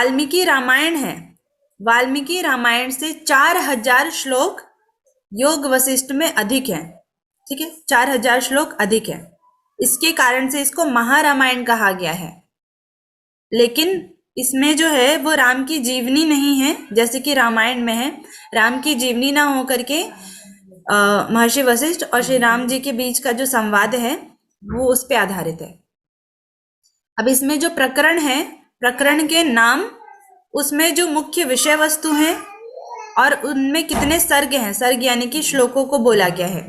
वाल्मीकि रामायण है, वाल्मीकि रामायण से 4000 श्लोक योग वशिष्ठ में अधिक है। ठीक है, 4000 श्लोक अधिक है, इसके कारण से इसको महारामायण कहा गया है। लेकिन इसमें जो है वो राम की जीवनी नहीं है, जैसे कि रामायण में है। राम की जीवनी ना हो करके महर्षि वशिष्ठ और श्री राम जी के बीच का जो संवाद है वो उस पे आधारित है। अब इसमें जो प्रकरण है, प्रकरण के नाम, उसमें जो मुख्य विषय वस्तु है और उनमें कितने सर्ग हैं, सर्ग यानी कि श्लोकों को बोला गया है।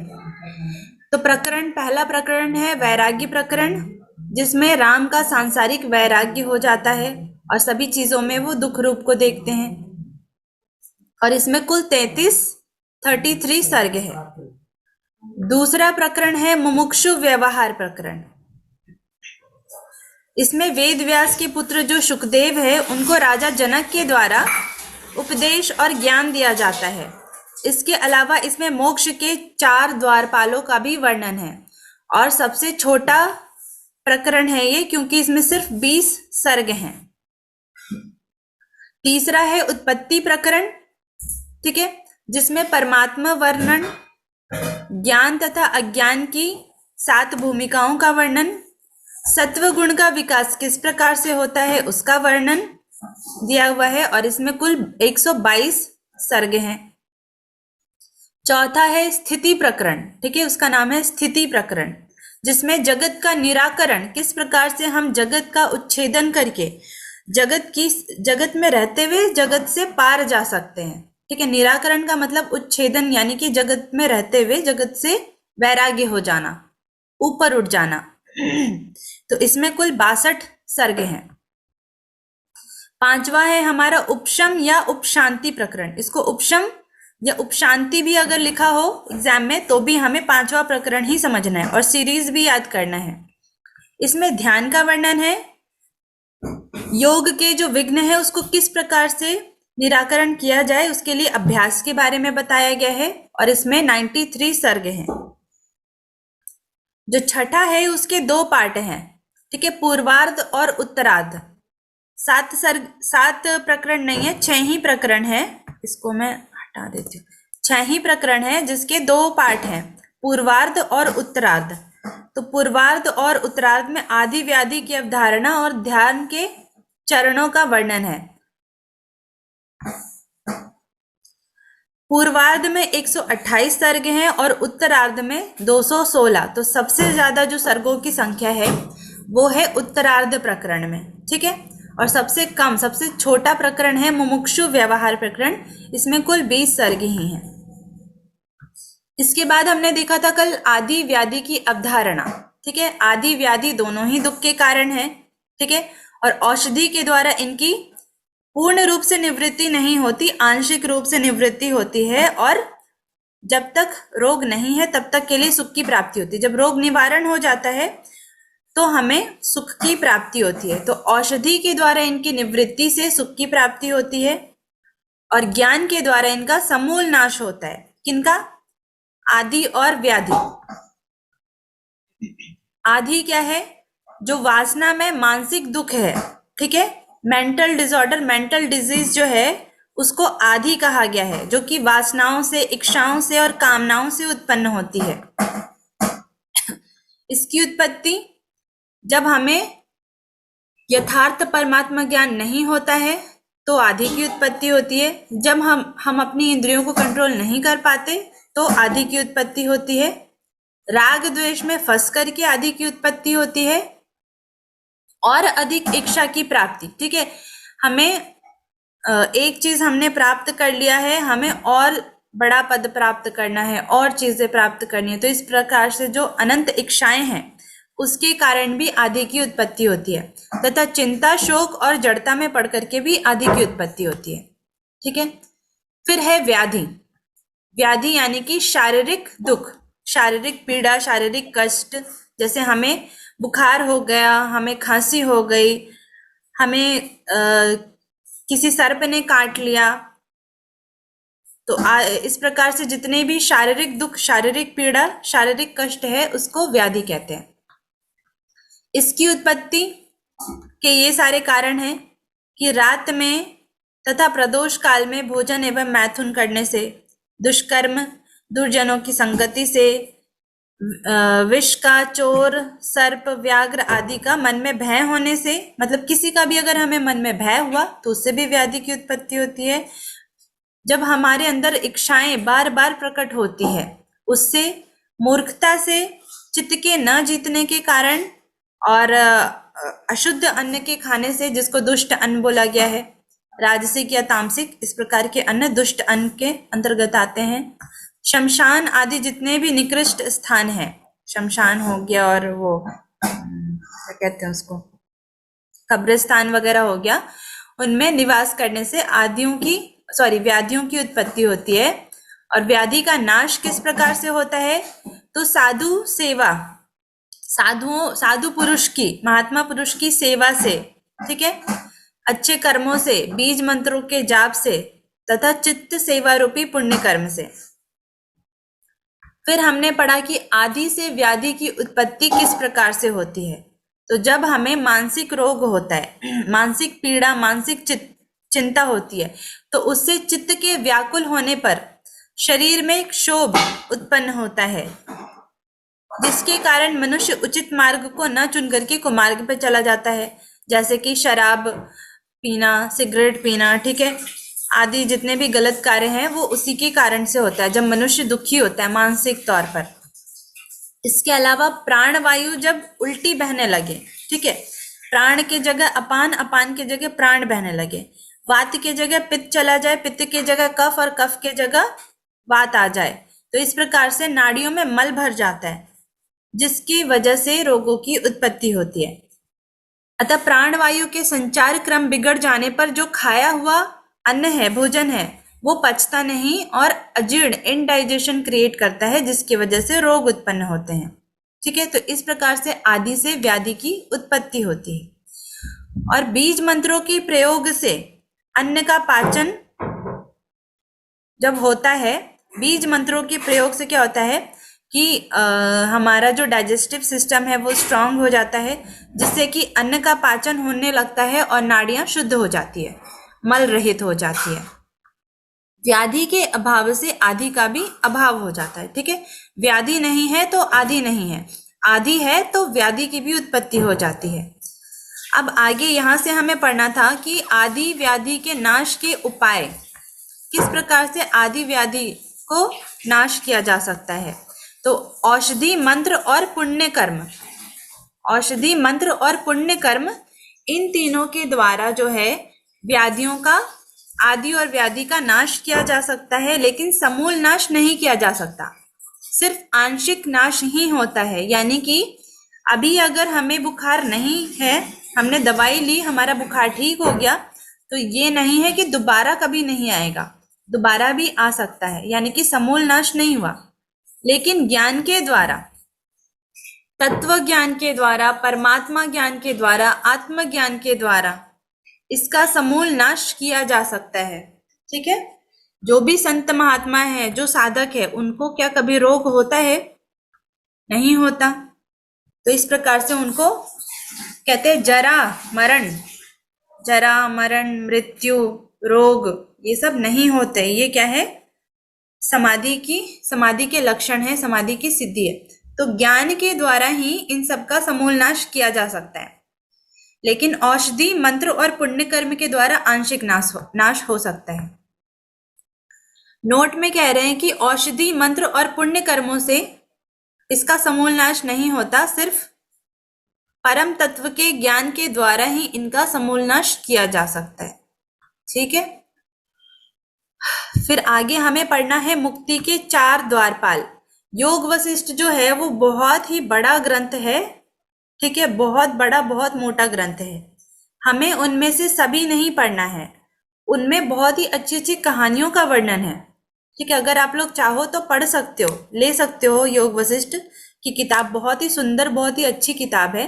तो प्रकरण, पहला प्रकरण है वैराग्य प्रकरण, जिसमें राम का सांसारिक वैराग्य हो जाता है और सभी चीजों में वो दुख रूप को देखते हैं। और इसमें कुल 33 सर्ग है। दूसरा प्रकरण है मुमुक्षु व्यवहार प्रकरण। इसमें वेद व्यास के पुत्र जो शुकदेव है उनको राजा जनक के द्वारा उपदेश और ज्ञान दिया जाता है। इसके अलावा इसमें मोक्ष के 4 द्वारपालों का भी वर्णन है और सबसे छोटा प्रकरण है ये, क्योंकि इसमें सिर्फ 20 सर्ग हैं। तीसरा है उत्पत्ति प्रकरण, ठीक है, जिसमें परमात्मा वर्णन, ज्ञान तथा अज्ञान की 7 भूमिकाओं का वर्णन, सत्व गुण का विकास किस प्रकार से होता है उसका वर्णन दिया हुआ है और इसमें कुल 122 सर्ग हैं। चौथा है स्थिति प्रकरण, ठीक है, उसका नाम है स्थिति प्रकरण, जिसमें जगत का निराकरण, किस प्रकार से हम जगत का उच्छेदन करके जगत में रहते हुए जगत से पार जा सकते हैं। ठीक है, निराकरण का मतलब उच्छेदन, यानी कि जगत में रहते हुए जगत से वैराग्य हो जाना, ऊपर उठ जाना। तो इसमें कुल 62 सर्ग हैं। पांचवा है हमारा उपशम या उपशांति प्रकरण। इसको उपशम या उपशांति भी अगर लिखा हो एग्जाम में तो भी हमें 5वां प्रकरण ही समझना है और सीरीज भी याद करना है। इसमें ध्यान का वर्णन है, योग के जो विघ्न है उसको किस प्रकार से निराकरण किया जाए उसके लिए अभ्यास के बारे में बताया गया है और इसमें 93 सर्ग हैं। जो छठा है उसके 2 पार्ट हैं, ठीक है, पूर्वार्ध और उत्तरार्ध। 7 प्रकरण नहीं है, 6 ही प्रकरण है। इसको मैं हटा देती हूँ। 6 ही प्रकरण है जिसके 2 पार्ट हैं, पूर्वार्ध और उत्तरार्ध। तो पूर्वार्ध और उत्तरार्ध में आदि व्याधि की अवधारणा और ध्यान के चरणों का वर्णन है। पूर्वार्ध में 128 सर्ग हैं और उत्तरार्ध में 216। तो सबसे ज्यादा जो सर्गों की संख्या है वो है उत्तरार्ध प्रकरण में, ठीक है, और सबसे कम, सबसे छोटा प्रकरण है मुमुक्षु व्यवहार प्रकरण, इसमें कुल 20 सर्ग ही हैं। इसके बाद हमने देखा था कल आदि व्याधि की अवधारणा, ठीक है, आदि व्याधि दोनों ही दुख के कारण है, ठीक है, और औषधि के द्वारा इनकी पूर्ण रूप से निवृत्ति नहीं होती, आंशिक रूप से निवृत्ति होती है और जब तक रोग नहीं है तब तक के लिए सुख की प्राप्ति होती है। जब रोग निवारण हो जाता है तो हमें सुख की प्राप्ति होती है। तो औषधि के द्वारा इनकी निवृत्ति से सुख की प्राप्ति होती है और ज्ञान के द्वारा इनका समूल नाश होता है। किनका? आदि और व्याधि। आदि क्या है? जो वासना में मानसिक दुख है, ठीक है, मेंटल डिसऑर्डर, मेंटल डिजीज जो है उसको आदि कहा गया है, जो कि वासनाओं से, इच्छाओं से और कामनाओं से उत्पन्न होती है। इसकी उत्पत्ति जब हमें यथार्थ परमात्मा ज्ञान नहीं होता है तो आदि की उत्पत्ति होती है। जब हम अपनी इंद्रियों को कंट्रोल नहीं कर पाते तो आदि की उत्पत्ति होती है। राग द्वेष में फंस करके आदि की उत्पत्ति होती है और अधिक इच्छा की प्राप्ति, ठीक है, हमें एक चीज हमने प्राप्त कर लिया है, हमें और बड़ा पद प्राप्त करना है और चीजें प्राप्त करनी है, तो इस प्रकार से जो अनंत इच्छाएं हैं उसके कारण भी आदि की उत्पत्ति होती है। तथा चिंता, शोक और जड़ता में पड़ करके भी आदि की उत्पत्ति होती है, ठीक है। फिर है व्याधि। व्याधि यानी कि शारीरिक दुख, शारीरिक पीड़ा, शारीरिक कष्ट। जैसे हमें बुखार हो गया, हमें खांसी हो गई, हमें किसी सर्प ने काट लिया, तो इस प्रकार से जितने भी शारीरिक दुख, शारीरिक पीड़ा, शारीरिक कष्ट है उसको व्याधि कहते हैं। इसकी उत्पत्ति के ये सारे कारण हैं। कि रात में तथा प्रदोष काल में भोजन एवं मैथुन करने से, दुष्कर्म, दुर्जनों की संगति से, विष का, चोर, सर्प, व्याघ्र आदि का मन में भय होने से, मतलब किसी का भी अगर हमें मन में भय हुआ तो उससे भी व्याधि की उत्पत्ति होती है। जब हमारे अंदर इच्छाएं बार बार प्रकट होती है, उससे, मूर्खता से, चित्त के न जीतने के कारण, और अशुद्ध अन्न के खाने से, जिसको दुष्ट अन्न बोला गया है, राजसिक या तामसिक, इस प्रकार के अन्न दुष्ट अन्न के अंतर्गत आते हैं। शमशान आदि जितने भी निकृष्ट स्थान हैं, शमशान हो गया और वो क्या कहते हैं उसको, कब्रिस्तान वगैरह हो गया, उनमें निवास करने से व्याधियों की उत्पत्ति होती है। और व्याधि का नाश किस प्रकार से होता है? तो साधु सेवा, साधु पुरुष की, महात्मा पुरुष की सेवा से, ठीक है, अच्छे कर्मों से, बीज मंत्रों के जाप से, तथा चित्त सेवा रूपी पुण्य कर्म से। फिर हमने पढ़ा कि आदि से व्याधि की उत्पत्ति किस प्रकार से होती है। तो जब हमें मानसिक रोग होता है, मानसिक पीड़ा, मानसिक चिंता होती है, तो उससे चित्त के व्याकुल होने पर शरीर में क्षोभ उत्पन्न होता है, जिसके कारण मनुष्य उचित मार्ग को न चुन करके कुमार्ग पर चला जाता है, जैसे कि शराब पीना, सिगरेट पीना, ठीक है, आदि जितने भी गलत कार्य हैं वो उसी के कारण से होता है, जब मनुष्य दुखी होता है मानसिक तौर पर। इसके अलावा प्राण वायु जब उल्टी बहने लगे, ठीक है, प्राण के जगह अपान, अपान के जगह प्राण बहने लगे, वात के जगह पित्त चला जाए, पित्त के जगह कफ, और कफ के जगह वात आ जाए, तो इस प्रकार से नाड़ियों में मल भर जाता है, जिसकी वजह से रोगों की उत्पत्ति होती है। अतः प्राण वायु के संचार क्रम बिगड़ जाने पर जो खाया हुआ अन्न है, भोजन है, वो पचता नहीं और अजीर्ण, इनडाइजेशन क्रिएट करता है, जिसकी वजह से रोग उत्पन्न होते हैं। ठीक है, तो इस प्रकार से आदि से व्याधि की उत्पत्ति होती है। और बीज मंत्रों के प्रयोग से अन्न का पाचन जब होता है, बीज मंत्रों के प्रयोग से क्या होता है कि हमारा जो डाइजेस्टिव सिस्टम है वो स्ट्रांग हो जाता है, जिससे कि अन्न का पाचन होने लगता है और नाड़ियां शुद्ध हो जाती है, मल रहित हो जाती है। व्याधि के अभाव से आदि का भी अभाव हो जाता है। ठीक है, व्याधि नहीं है तो आदि नहीं है, आदि है तो व्याधि की भी उत्पत्ति हो जाती है। अब आगे यहां से हमें पढ़ना था कि आदि व्याधि के नाश के उपाय, किस प्रकार से आदि व्याधि को नाश किया जा सकता है। तो औषधि मंत्र और पुण्य कर्म, औषधि मंत्र और पुण्य कर्म, इन तीनों के द्वारा जो है व्याधियों का, आदि और व्याधि का नाश किया जा सकता है, लेकिन समूल नाश नहीं किया जा सकता, सिर्फ आंशिक नाश ही होता है। यानी कि अभी अगर हमें बुखार नहीं है, हमने दवाई ली, हमारा बुखार ठीक हो गया, तो ये नहीं है कि दोबारा कभी नहीं आएगा, दोबारा भी आ सकता है, यानी कि समूल नाश नहीं हुआ। लेकिन ज्ञान के द्वारा, तत्व ज्ञान के द्वारा, परमात्मा ज्ञान के द्वारा, आत्म ज्ञान के द्वारा इसका समूल नाश किया जा सकता है। ठीक है, जो भी संत महात्मा है, जो साधक है, उनको क्या कभी रोग होता है? नहीं होता। तो इस प्रकार से उनको कहते हैं जरा मरण, जरा मरण, मृत्यु, रोग, ये सब नहीं होते। ये क्या है? समाधि के लक्षण है, समाधि की सिद्धि है। तो ज्ञान के द्वारा ही इन सब का समूल नाश किया जा सकता है, लेकिन औषधि मंत्र और पुण्य कर्म के द्वारा आंशिक नाश हो सकता है। नोट में कह रहे हैं कि औषधि मंत्र और पुण्य कर्मों से इसका समूल नाश नहीं होता, सिर्फ परम तत्व के ज्ञान के द्वारा ही इनका समूल नाश किया जा सकता है। ठीक है, फिर आगे हमें पढ़ना है मुक्ति के 4 द्वारपाल। योग वशिष्ठ जो है वो बहुत ही बड़ा ग्रंथ है। ठीक है, बहुत बड़ा, बहुत मोटा ग्रंथ है। हमें उनमें से सभी नहीं पढ़ना है, उनमें बहुत ही अच्छी अच्छी कहानियों का वर्णन है। ठीक है, अगर आप लोग चाहो तो पढ़ सकते हो, ले सकते हो योग वशिष्ठ की किताब, बहुत ही सुंदर, बहुत ही अच्छी किताब है।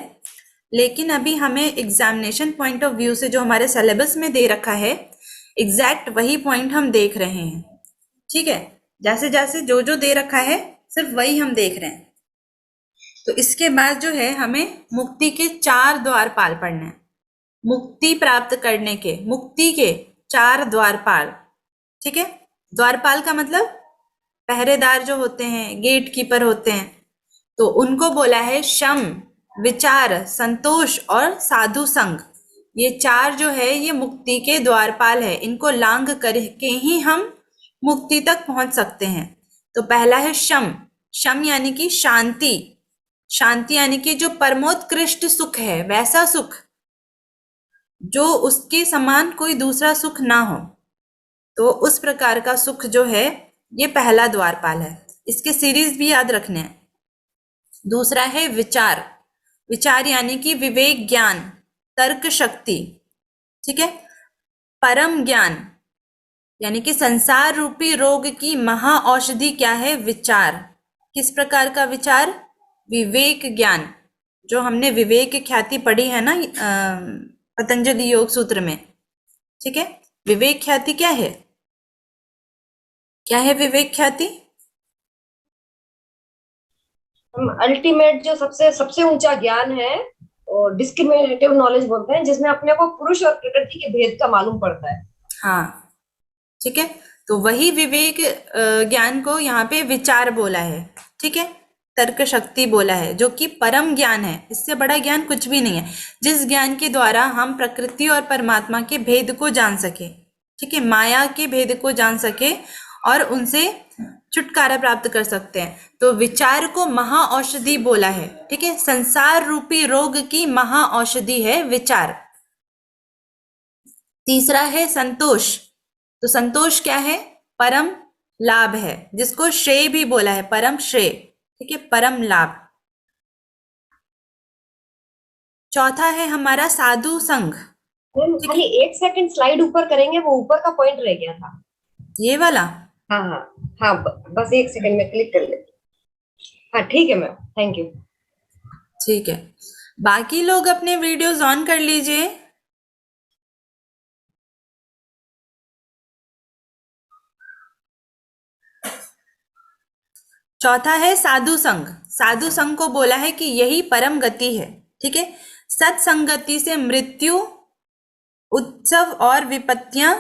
लेकिन अभी हमें एग्जामिनेशन पॉइंट ऑफ व्यू से जो हमारे सिलेबस में दे रखा है, एग्जैक्ट वही पॉइंट हम देख रहे हैं। ठीक है, जैसे जैसे जो जो दे रखा है सिर्फ वही हम देख रहे हैं। तो इसके बाद जो है हमें मुक्ति के 4 द्वारपाल पढ़ना है। मुक्ति प्राप्त करने के, मुक्ति के 4 द्वारपाल। ठीक है, द्वारपाल का मतलब पहरेदार जो होते हैं, गेट कीपर होते हैं, तो उनको बोला है शम, विचार, संतोष और साधु संग। ये 4 जो है ये मुक्ति के द्वारपाल है, इनको लांघ करके ही हम मुक्ति तक पहुंच सकते हैं। तो पहला है शम, शम यानी कि शांति, शांति यानी कि जो परमोत्कृष्ट सुख है, वैसा सुख जो उसके समान कोई दूसरा सुख ना हो, तो उस प्रकार का सुख जो है ये पहला द्वारपाल है। इसके सीरीज भी याद रखने हैं। दूसरा है विचार, विचार यानी कि विवेक, ज्ञान, तर्क शक्ति। ठीक है, परम ज्ञान यानी कि संसार रूपी रोग की महा औषधि क्या है? विचार। किस प्रकार का विचार? विवेक ज्ञान, जो हमने विवेक ख्याति पढ़ी है ना पतंजलि योग सूत्र में। ठीक है, विवेक ख्याति क्या है? क्या है विवेक ख्याति? अल्टीमेट जो सबसे सबसे ऊंचा ज्ञान है, और डिस्क्रिमिनेटिव नॉलेज बोलते हैं, जिसमें अपने को पुरुष और प्रकृति के भेद का मालूम पड़ता है। हाँ, ठीक है, तो वही विवेक ज्ञान को यहाँ पे विचार बोला है। ठीक है, तर्क शक्ति बोला है, जो कि परम ज्ञान है। इससे बड़ा ज्ञान कुछ भी नहीं है, जिस ज्ञान के द्वारा हम प्रकृति और परमात्मा के भेद को जान सके। ठीक है, माया के भेद को जान सके और उनसे छुटकारा प्राप्त कर सकते हैं। तो विचार को महा औषधि बोला है। ठीक है, संसार रूपी रोग की महा औषधि है विचार। तीसरा है संतोष। तो संतोष क्या है? परम लाभ है, जिसको श्रेय भी बोला है, परम श्रेय। ठीक है, परम लाभ। चौथा है हमारा साधु संग। मैम ठीक खाली है, 1 सेकंड स्लाइड ऊपर करेंगे, वो ऊपर का पॉइंट रह गया था। ये वाला। हाँ हाँ हाँ, बस 1 सेकंड में क्लिक कर लेते। हाँ ठीक है मैम, थैंक यू। ठीक है, बाकी लोग अपने वीडियोस ऑन कर लीजिए। चौथा है साधु संग। साधु संग को बोला है कि यही परम गति है। ठीक है, सत्संगति से मृत्यु, उत्सव और विपत्तियां,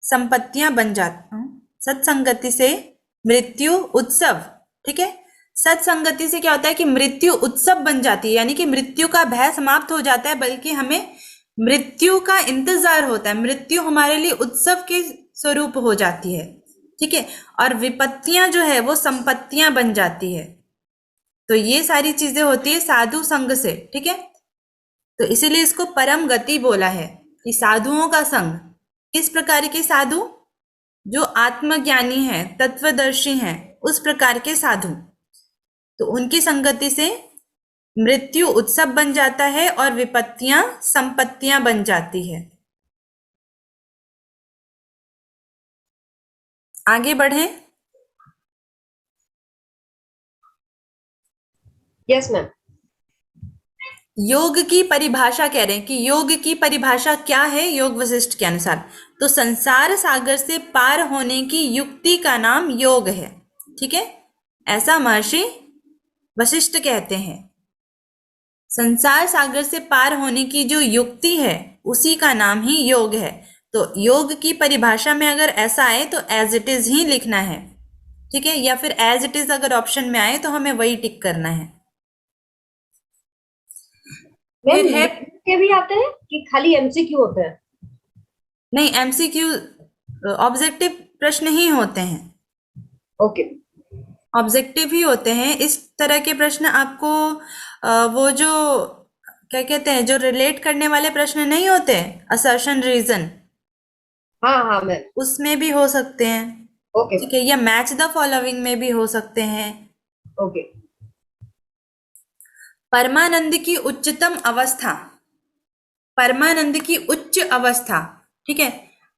संपत्तियां बन जाती। सत्संगति से मृत्यु, उत्सव। ठीक है, सत्संगति से क्या होता है कि मृत्यु उत्सव बन जाती है, यानी कि मृत्यु का भय समाप्त हो जाता है, बल्कि हमें मृत्यु का इंतजार होता है। मृत्यु हमारे लिए उत्सव के स्वरूप हो जाती है। ठीक है, और विपत्तियां जो है वो संपत्तियां बन जाती है। तो ये सारी चीजें होती है साधु संग से। ठीक है, तो इसीलिए इसको परम गति बोला है कि साधुओं का संग। किस प्रकार के साधु? जो आत्मज्ञानी है, तत्वदर्शी हैं, उस प्रकार के साधु। तो उनकी संगति से मृत्यु उत्सव बन जाता है और विपत्तियां संपत्तियां बन जाती है। आगे बढ़े। Yes ma'am. योग की परिभाषा कह रहे हैं कि योग की परिभाषा क्या है योग वशिष्ठ के अनुसार? तो संसार सागर से पार होने की युक्ति का नाम योग है। ठीक है, ऐसा महर्षि वशिष्ठ कहते हैं। संसार सागर से पार होने की जो युक्ति है उसी का नाम ही योग है। तो योग की परिभाषा में अगर ऐसा आए तो एज इट इज ही लिखना है। ठीक है, या फिर एज इट इज अगर ऑप्शन में आए तो हमें वही टिक करना है। मैम फिर है, लिख के भी आते हैं कि खाली एमसीक्यू होते हैं? नहीं, एमसीक्यू ऑब्जेक्टिव प्रश्न ही होते हैं। ओके। ऑब्जेक्टिव ही होते हैं। इस तरह के प्रश्न आपको वो जो क्या कहते हैं, जो रिलेट करने वाले प्रश्न नहीं होते, असर्शन रीजन, हाँ हाँ मैम। उसमें भी हो सकते हैं। ओके ठीक है, या मैच द फॉलोइंग में भी हो सकते हैं। ओके। परमानंद की उच्चतम अवस्था, परमानंद की उच्च अवस्था। ठीक है,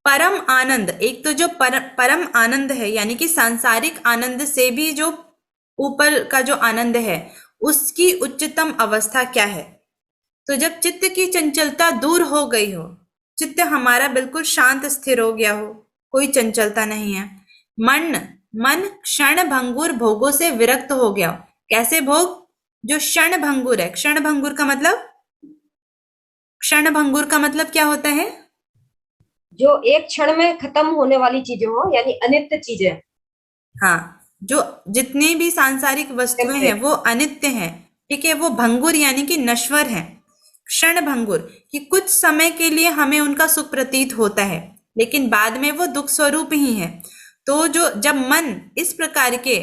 परम आनंद, एक तो जो परम आनंद है यानी कि सांसारिक आनंद से भी जो ऊपर का जो आनंद है, उसकी उच्चतम अवस्था क्या है? तो जब चित्त की चंचलता दूर हो गई हो, चित्त हमारा बिल्कुल शांत स्थिर हो गया हो, कोई चंचलता नहीं है, मन मन क्षण भंगुर भोगों से विरक्त हो गया हो। कैसे भोग? जो क्षण भंगुर है, क्षण भंगुर का मतलब क्षण भंगुर का मतलब क्या होता है? जो एक क्षण में खत्म होने वाली चीजें हो, यानी अनित्य चीजें। हाँ, जो जितनी भी सांसारिक वस्तुएं हैं टेम्परेरी। वो अनित्य हैं, ठीक है, वो भंगुर यानी कि नश्वर हैं। क्षण भंगुर कि कुछ समय के लिए हमें उनका सुख प्रतीत होता है, लेकिन बाद में वो दुख स्वरूप ही है। तो जो जब मन इस प्रकार के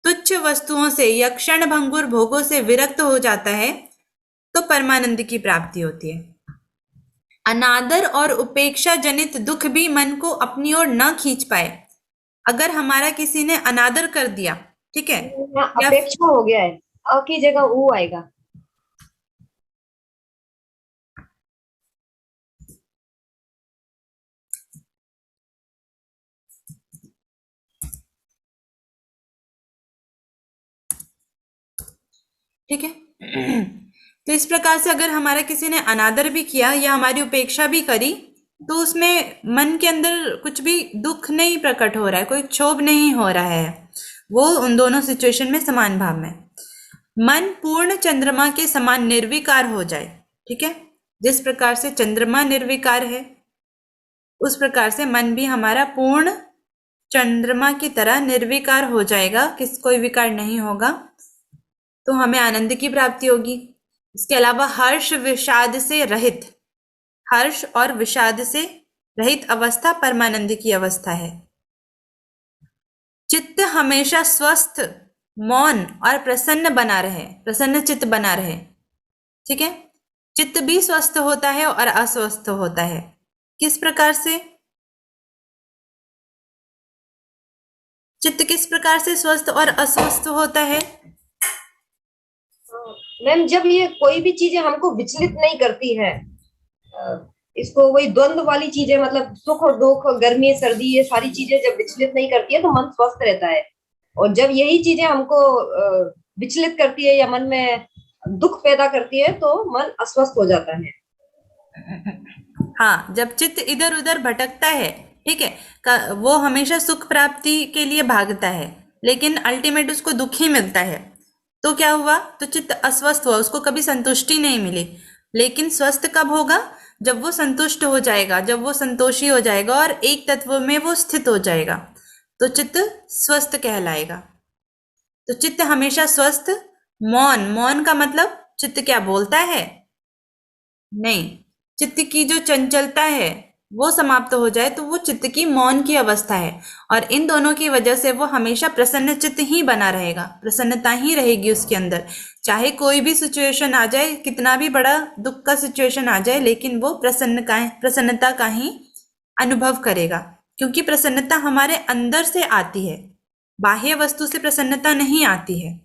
तुच्छ वस्तुओं से या क्षण भंगुर भोगों से विरक्त हो जाता है तो परमानंद की प्राप्ति होती है। अनादर और उपेक्षा जनित दुख भी मन को अपनी ओर न खींच पाए। अगर हमारा किसी ने अनादर कर दिया, ठीक है, यहाँ या अपेक्षा हो गया है, अ की जगह ऊ आएगा। ठीक है। तो इस प्रकार से अगर हमारा किसी ने अनादर भी किया या हमारी उपेक्षा भी करी तो उसमें मन के अंदर कुछ भी दुख नहीं प्रकट हो रहा है, कोई क्षोभ नहीं हो रहा है, वो उन दोनों सिचुएशन में समान भाव में। मन पूर्ण चंद्रमा के समान निर्विकार हो जाए, ठीक है, जिस प्रकार से चंद्रमा निर्विकार है उस प्रकार से मन भी हमारा पूर्ण चंद्रमा की तरह निर्विकार हो जाएगा, कोई विकार नहीं होगा, तो हमें आनंद की प्राप्ति होगी। इसके अलावा हर्ष विषाद से रहित, हर्ष और विषाद से रहित अवस्था परमानंद की अवस्था है। चित्त हमेशा स्वस्थ, मौन और प्रसन्न बना रहे, प्रसन्न चित्त बना रहे, ठीक है। चित्त भी स्वस्थ होता है और अस्वस्थ होता है। किस प्रकार से? चित्त किस प्रकार से स्वस्थ और अस्वस्थ होता है? मैम, जब ये कोई भी चीजें हमको विचलित नहीं करती है, इसको वही द्वंद्व वाली चीजें, मतलब सुख और दुख और गर्मी सर्दी, ये सारी चीजें जब विचलित नहीं करती है तो मन स्वस्थ रहता है। और जब यही चीजें हमको विचलित करती है या मन में दुख पैदा करती है तो मन अस्वस्थ हो जाता है। हाँ, जब चित्त इधर उधर भटकता है, ठीक है, वो हमेशा सुख प्राप्ति के लिए भागता है लेकिन अल्टीमेट उसको दुख ही मिलता है। तो क्या हुआ? तो चित्त अस्वस्थ हुआ, उसको कभी संतुष्टि नहीं मिली। लेकिन स्वस्थ कब होगा? जब वो संतुष्ट हो जाएगा, जब वो संतोषी हो जाएगा और एक तत्व में वो स्थित हो जाएगा, तो चित्त स्वस्थ कहलाएगा। तो चित्त हमेशा स्वस्थ। मौन, मौन का मतलब चित्त क्या बोलता है? नहीं, चित्त की जो चंचलता है वो समाप्त हो जाए तो वो चित्त की मौन की अवस्था है। और इन दोनों की वजह से वो हमेशा प्रसन्न चित्त ही बना रहेगा, प्रसन्नता ही रहेगी उसके अंदर। चाहे कोई भी सिचुएशन आ जाए, कितना भी बड़ा दुख का सिचुएशन आ जाए, लेकिन वो प्रसन्नता का ही अनुभव करेगा, क्योंकि प्रसन्नता हमारे अंदर से आती है, बाह्य वस्तु से प्रसन्नता नहीं आती है।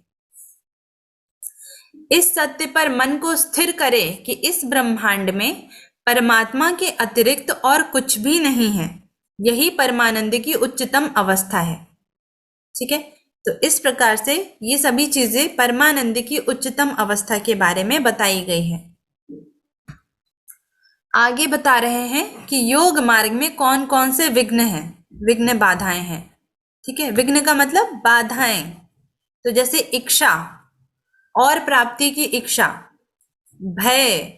इस सत्य पर मन को स्थिर करे कि इस ब्रह्मांड में परमात्मा के अतिरिक्त और कुछ भी नहीं है। यही परमानंद की उच्चतम अवस्था है, ठीक है। तो इस प्रकार से ये सभी चीजें परमानंद की उच्चतम अवस्था के बारे में बताई गई है। आगे बता रहे हैं कि योग मार्ग में कौन कौन से विघ्न हैं, विघ्न बाधाएं हैं, ठीक है। विघ्न का मतलब बाधाएं। तो जैसे इच्छा और प्राप्ति की इच्छा, भय,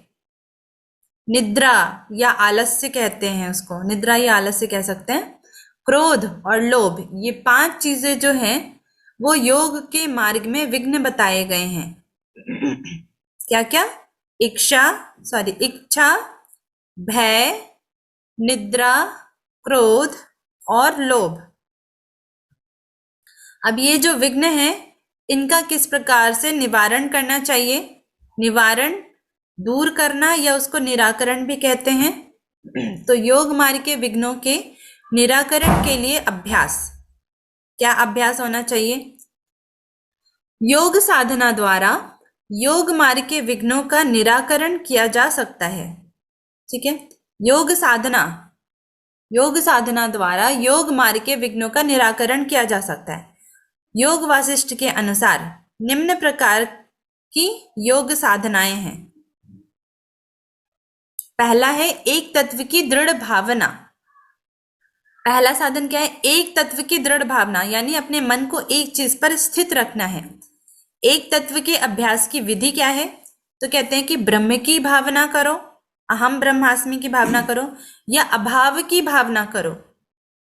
निद्रा या आलस्य कहते हैं उसको, निद्रा या आलस्य कह सकते हैं, क्रोध और लोभ, ये 5 चीजें जो हैं वो योग के मार्ग में विघ्न बताए गए हैं। क्या क्या? इच्छा, भय, निद्रा, क्रोध और लोभ। अब ये जो विघ्न है इनका किस प्रकार से निवारण करना चाहिए? निवारण, दूर करना या उसको निराकरण भी कहते हैं। तो योग मार्ग के विघ्नों के निराकरण के लिए अभ्यास, क्या अभ्यास होना चाहिए? योग साधना द्वारा योग मार्ग के विघ्नों का निराकरण किया जा सकता है, ठीक है। योग साधना द्वारा योग मार्ग के विघ्नों का निराकरण किया जा सकता है। योग वासिष्ठ के अनुसार निम्न प्रकार की योग साधनाएं हैं। पहला है एक तत्व की दृढ़ भावना। पहला साधन क्या है? एक तत्व की दृढ़ भावना, यानी अपने मन को एक चीज पर स्थित रखना है। एक तत्व के अभ्यास की विधि क्या है? तो कहते हैं कि ब्रह्म की भावना करो, अहम ब्रह्मास्मि की भावना करो, या अभाव की भावना करो।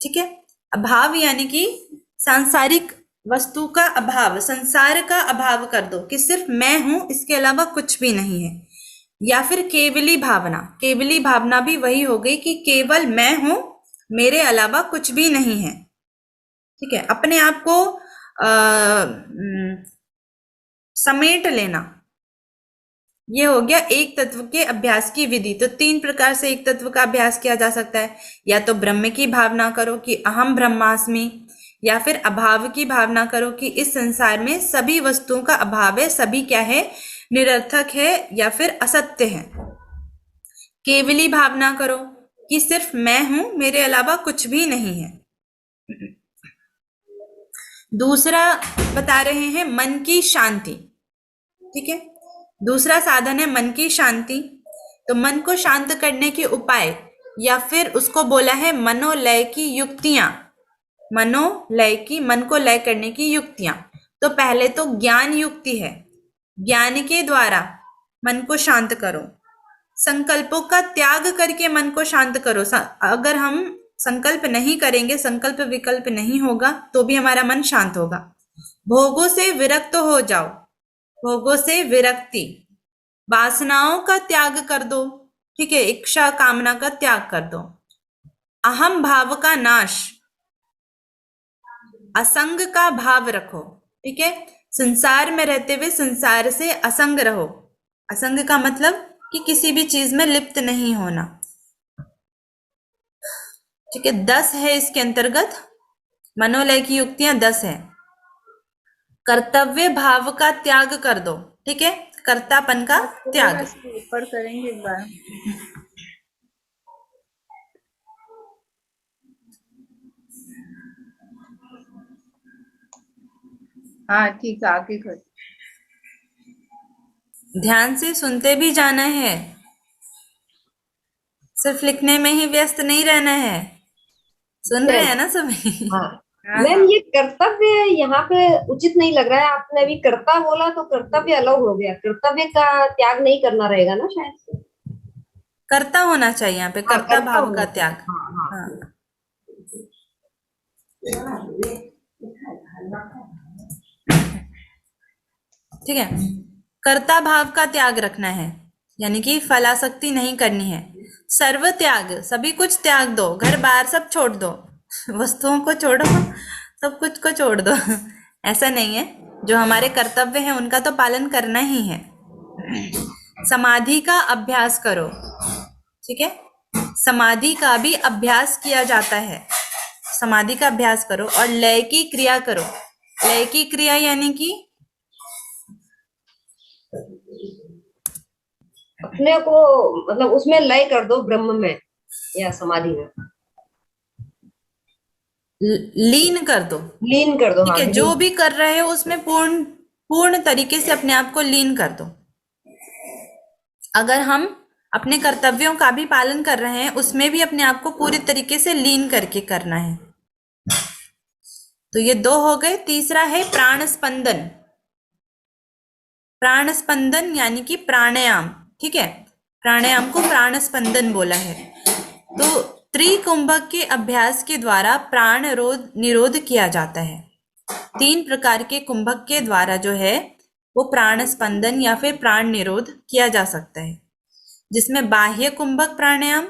ठीक है, अभाव यानी कि सांसारिक वस्तु का अभाव, संसार का अभाव कर दो कि सिर्फ मैं हूं, इसके अलावा कुछ भी नहीं है। या फिर केवली भावना, केवली भावना भी वही हो गई कि केवल मैं हूं, मेरे अलावा कुछ भी नहीं है। ठीक है, अपने आप को समेट लेना, ये हो गया एक तत्व के अभ्यास की विधि। तो 3 प्रकार से एक तत्व का अभ्यास किया जा सकता है। या तो ब्रह्म की भावना करो कि अहम ब्रह्मास्मि, या फिर अभाव की भावना करो कि इस संसार में सभी वस्तुओं का अभाव है, सभी क्या है, निरर्थक है या फिर असत्य है। केवली भावना करो कि सिर्फ मैं हूं, मेरे अलावा कुछ भी नहीं है। दूसरा बता रहे हैं मन की शांति। ठीक है, दूसरा साधन है मन की शांति। तो मन को शांत करने के उपाय, या फिर उसको बोला है मनोलय की युक्तियां, मनोलय की, मन को लय करने की युक्तियां। तो पहले तो ज्ञान युक्ति है, ज्ञान के द्वारा मन को शांत करो। संकल्पों का त्याग करके मन को शांत करो। अगर हम संकल्प नहीं करेंगे, संकल्प विकल्प नहीं होगा, तो भी हमारा मन शांत होगा। भोगों से विरक्त हो जाओ, भोगों से विरक्ति, वासनाओं का त्याग कर दो। ठीक है, इच्छा कामना का त्याग कर दो। अहम भाव का नाश, असंग का भाव रखो। ठीक है, संसार में रहते हुए संसार से असंग रहो। असंग का मतलब कि किसी भी चीज में लिप्त नहीं होना। ठीक है, 10 है इसके अंतर्गत, मनोलय की युक्तियां 10 है। कर्तव्य भाव का त्याग कर दो। ठीक है, कर्तापन का त्याग। ऊपर करेंगे एक बार। हाँ ठीक है, आगे कर। ध्यान से सुनते भी जाना है, सिर्फ लिखने में ही व्यस्त नहीं रहना है। सुन रहे हैं ना सभी? हाँ हाँ मैम, हाँ ये कर्तव्य यहाँ पे उचित नहीं लग रहा है। आपने अभी कर्ता बोला तो कर्तव्य अलग हो गया, कर्तव्य का त्याग नहीं करना रहेगा ना शायद से। कर्ता होना चाहिए यहाँ पे, हाँ, कर्ता कर्ता भाव होना का चाहिए। त्याग। हाँ हाँ हाँ, ठीक है, कर्ता भाव का त्याग रखना है, यानी कि फलासक्ति नहीं करनी है। सर्व त्याग, सभी कुछ त्याग दो, घर बार सब छोड़ दो, वस्तुओं को छोड़ो, सब कुछ को छोड़ दो। ऐसा नहीं है, जो हमारे कर्तव्य हैं उनका तो पालन करना ही है। समाधि का अभ्यास करो। ठीक है, समाधि का भी अभ्यास किया जाता है। समाधि का अभ्यास करो और लय की क्रिया करो। लय की क्रिया यानी कि अपने को मतलब उसमें लय कर दो, ब्रह्म में या समाधि में लीन कर दो। लीन कर दो। ठीक हाँ है, जो लीन। भी कर रहे हो उसमें पूर्ण पूर्ण तरीके से अपने आप को लीन कर दो। अगर हम अपने कर्तव्यों का भी पालन कर रहे हैं, उसमें भी अपने आप को पूरी तरीके से लीन करके करना है। तो ये 2 हो गए। तीसरा है प्राण स्पंदन। प्राण स्पंदन यानी कि प्राणायाम। ठीक है, प्राणायाम को प्राण स्पंदन बोला है। तो त्रिकुंभक के अभ्यास के द्वारा प्राण निरोध किया जाता है। 3 प्रकार के कुंभक के द्वारा जो है वो प्राण स्पंदन या फिर प्राण निरोध किया जा सकता है, जिसमें बाह्य कुंभक प्राणायाम,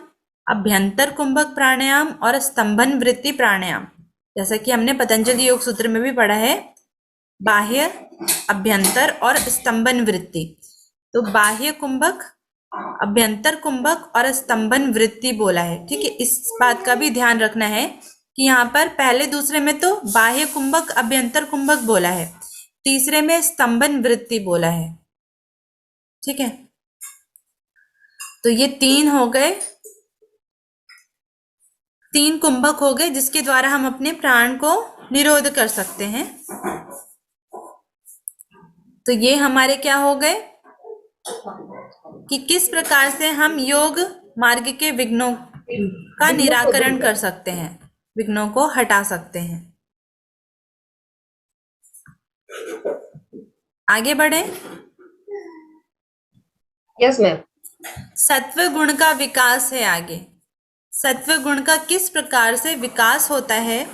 अभ्यंतर कुंभक प्राणायाम और स्तंभन वृत्ति प्राणायाम। जैसा कि हमने पतंजलि योग सूत्र में भी पढ़ा है, बाह्य, अभ्यंतर और स्तंभन वृत्ति। तो बाह्य कुंभक, अभ्यंतर कुंभक और स्तंभन वृत्ति बोला है। ठीक है, इस बात का भी ध्यान रखना है कि यहाँ पर पहले दूसरे में तो बाह्य कुंभक अभ्यंतर कुंभक बोला है, तीसरे में स्तंभन वृत्ति बोला है। ठीक है, तो ये 3 हो गए, 3 कुंभक हो गए जिसके द्वारा हम अपने प्राण को निरोध कर सकते हैं। तो ये हमारे क्या हो गए कि किस प्रकार से हम योग मार्ग के विघ्नों का निराकरण कर सकते हैं, विघ्नों को हटा सकते हैं। आगे बढ़े। Yes ma'am. सत्व गुण का विकास है आगे। सत्व गुण का किस प्रकार से विकास होता है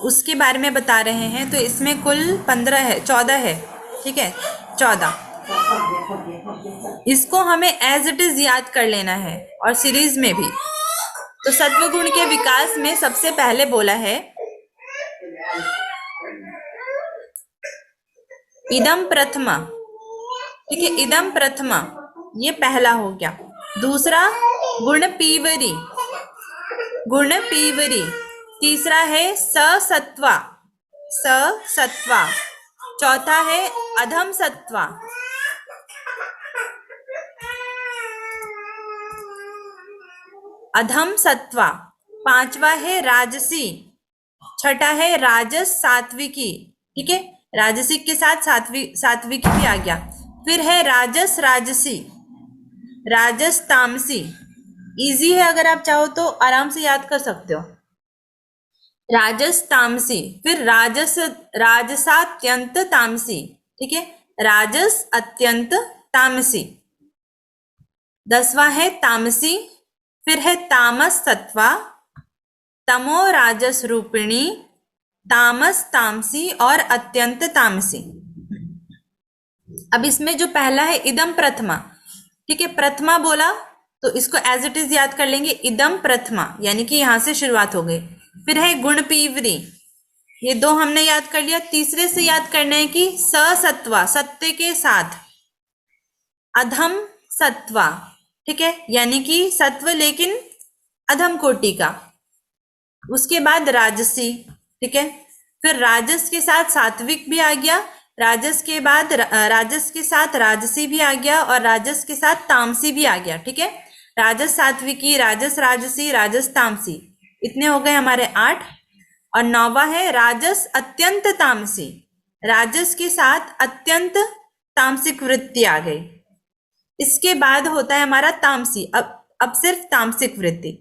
उसके बारे में बता रहे हैं। तो इसमें कुल 15 है, 14 है, ठीक है, 14। इसको हमें एज इट इज याद कर लेना है और सीरीज में भी। तो सत्व गुण के विकास में सबसे पहले बोला है इदम प्रथमा, ठीक है, इदम प्रथमा, ये पहला हो गया। दूसरा गुण पीवरी, गुण पीवरी। तीसरा है ससत्वा, ससत्वा। चौथा है अधम सत्वा, अधम सत्वा। पांचवा है राजसी। छठा है राजस सात्विकी, ठीक है, राजसिक के साथ सात्विकी भी आ गया। फिर है राजस राजसी, राजस तामसी। इजी है, अगर आप चाहो तो आराम से याद कर सकते हो। राजस तामसी, फिर राजस राजसात्यंत तामसी, ठीक है, राजस अत्यंत तामसी। 10वां है तामसी, फिर है तामस सत्वा, तमो राजस रूपिणी, तामस तामसी और अत्यंत तामसी। अब इसमें जो पहला है इदम प्रथमा, ठीक है, प्रथमा बोला तो इसको एज इट इज याद कर लेंगे, इदम प्रथमा, यानी कि यहां से शुरुआत हो गई। फिर है गुण पीवरी, ये दो हमने याद कर लिया। तीसरे से याद करना है कि ससत्वा, सत्य के साथ, अधम सत्वा, ठीक है, यानी कि सत्व लेकिन अधम कोटि का। उसके बाद राजसी, ठीक है, फिर राजस के साथ सात्विक भी आ गया, राजस के बाद राजस के साथ राजसी भी आ गया और राजस के साथ तामसी भी आ गया, ठीक है। राजस सात्विकी, राजस राजसी, राजस तामसी, इतने हो गए हमारे 8। और 9वां है राजस अत्यंत तामसी, राजस के साथ अत्यंत तामसिक वृत्ति आ गई। इसके बाद होता है हमारा तामसी, अब सिर्फ तामसिक वृत्ति,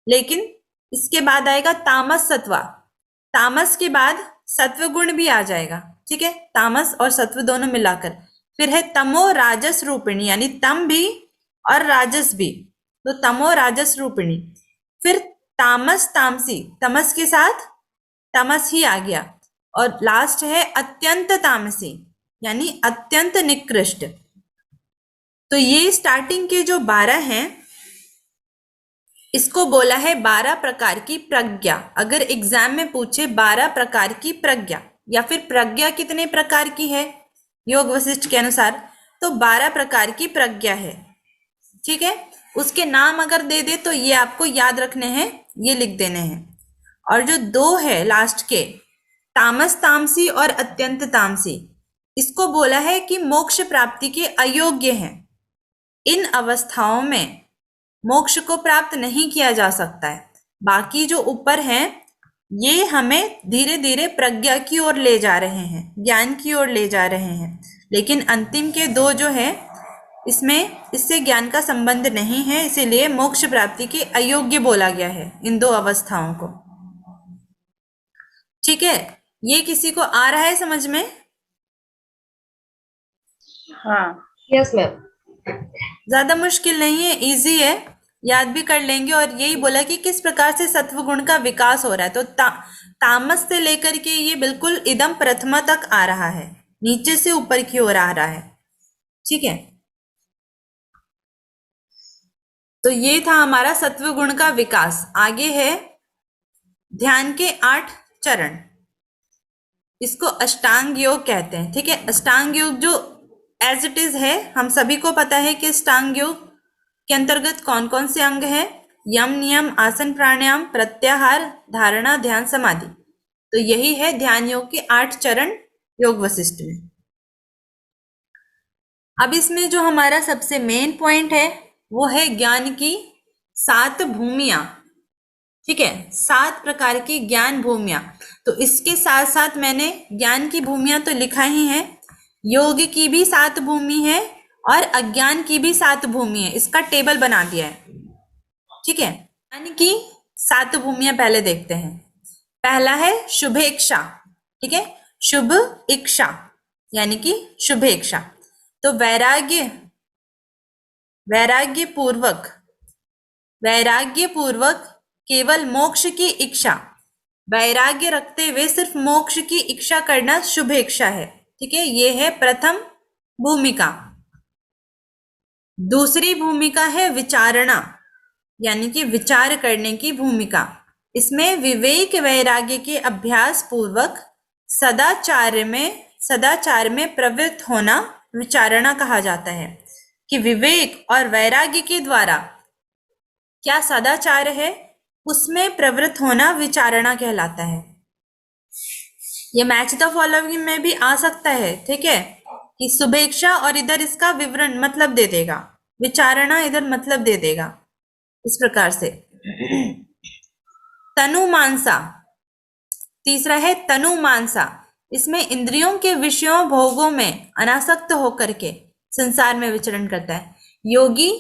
लेकिन इसके बाद आएगा तामस सत्वा। तामस के बाद सत्व गुण भी आ जाएगा, ठीक है, तामस और सत्व दोनों मिलाकर। फिर है तमो राजस रूपिणी, यानी तम भी और राजस भी, तो तमो राजस रूपिणी। फिर तामस तामसी, तमस के साथ तमस ही आ गया। और लास्ट है अत्यंत तामसी, यानी अत्यंत निकृष्ट। तो ये स्टार्टिंग के जो 12 हैं, इसको बोला है 12 प्रकार की प्रज्ञा। अगर एग्जाम में पूछे 12 प्रकार की प्रज्ञा या फिर प्रज्ञा कितने प्रकार की है योग वशिष्ठ के अनुसार, तो 12 प्रकार की प्रज्ञा है, ठीक है। उसके नाम अगर दे दे तो ये आपको याद रखने हैं, ये लिख देने हैं। और जो 2 है लास्ट के, तामस तामसी और अत्यंत तामसी, इसको बोला है कि मोक्ष प्राप्ति के अयोग्य हैं। इन अवस्थाओं में मोक्ष को प्राप्त नहीं किया जा सकता है। बाकी जो ऊपर हैं ये हमें धीरे धीरे प्रज्ञा की ओर ले जा रहे हैं, ज्ञान की ओर ले जा रहे हैं। लेकिन अंतिम के 2 जो है इसमें इससे ज्ञान का संबंध नहीं है, इसीलिए मोक्ष प्राप्ति के अयोग्य बोला गया है इन 2 अवस्थाओं को, ठीक है। ये किसी को आ रहा है समझ में? हाँ। Yes ma'am. ज्यादा मुश्किल नहीं है, इजी है, याद भी कर लेंगे। और यही बोला कि किस प्रकार से सत्व गुण का विकास हो रहा है। तो तामस से लेकर के ये बिल्कुल इदम प्रथमा तक आ रहा है, नीचे से ऊपर की ओर आ रहा है, ठीक है। तो ये था हमारा सत्व गुण का विकास। आगे है ध्यान के 8 चरण, इसको अष्टांग योग कहते हैं, ठीक है। अष्टांग योग जो एज इट इज है, हम सभी को पता है कि अष्टांग योग के अंतर्गत कौन कौन से अंग है, यम नियम आसन प्राणायाम प्रत्याहार धारणा ध्यान समाधि। तो यही है ध्यान योग के 8 चरण योग वशिष्ठ में। अब इसमें जो हमारा सबसे मेन पॉइंट है वो है ज्ञान की 7 भूमियां, ठीक है, 7 प्रकार की ज्ञान भूमियां। तो इसके साथ साथ मैंने ज्ञान की भूमियां तो लिखा ही है, योग की भी 7 भूमि है और अज्ञान की भी 7 भूमि है, इसका टेबल बना दिया है, ठीक है। ज्ञान की 7 भूमियां पहले देखते हैं। पहला है शुभेच्छा, ठीक है, शुभ इच्छा यानी कि शुभेच्छा। तो वैराग्य वैराग्य पूर्वक केवल मोक्ष की इच्छा, वैराग्य रखते हुए सिर्फ मोक्ष की इच्छा करना शुभ इच्छा है। ठीक है, ये है प्रथम भूमिका। दूसरी भूमिका है विचारणा, यानी कि विचार करने की भूमिका। इसमें विवेक वैराग्य के अभ्यास पूर्वक सदाचार में प्रवृत्त होना विचारणा कहा जाता है। कि विवेक और वैराग्य के द्वारा क्या सदाचार है, उसमें प्रवृत्त होना विचारणा कहलाता है। ये मैच द फॉलोइंग में भी आ सकता है। ठीक है, कि शुभेच्छा और इधर इसका विवरण मतलब दे देगा, विचारणा इधर मतलब दे देगा, इस प्रकार से। तनुमानसा, तीसरा है तनुमानसा। इसमें इंद्रियों के विषयों भोगों में अनासक्त होकर के संसार में विचरण करता है। योगी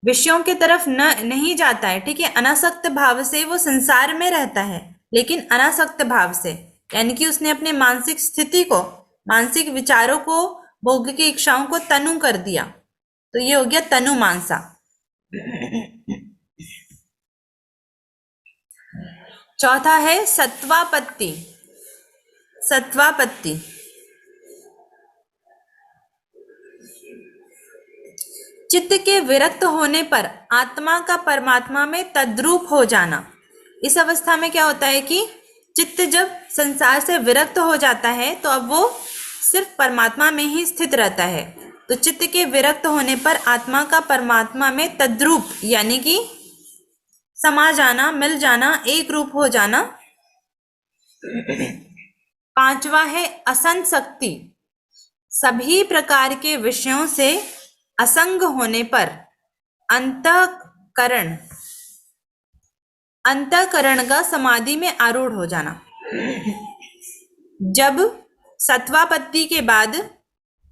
विषयों की तरफ नहीं जाता है। ठीक है, अनासक्त भाव से वो संसार में रहता है, लेकिन अनासक्त भाव से, यानी कि उसने अपने मानसिक स्थिति को, मानसिक विचारों को, भोग की इच्छाओं को तनु कर दिया। तो ये हो गया तनुमानसा। चौथा है सत्वापत्ति। चित्त के विरक्त होने पर आत्मा का परमात्मा में तद्रूप हो जाना। इस अवस्था में क्या होता है कि चित्त जब संसार से विरक्त हो जाता है तो अब वो सिर्फ परमात्मा में ही स्थित रहता है। तो चित्त के विरक्त होने पर आत्मा का परमात्मा में तद्रूप, यानी कि समा जाना, मिल जाना, एक रूप हो जाना। पांचवा है असंशक्ति। सभी प्रकार के विषयों से असंग होने पर अंतःकरण का समाधि में आरूढ़ हो जाना। जब सत्वापत्ति के बाद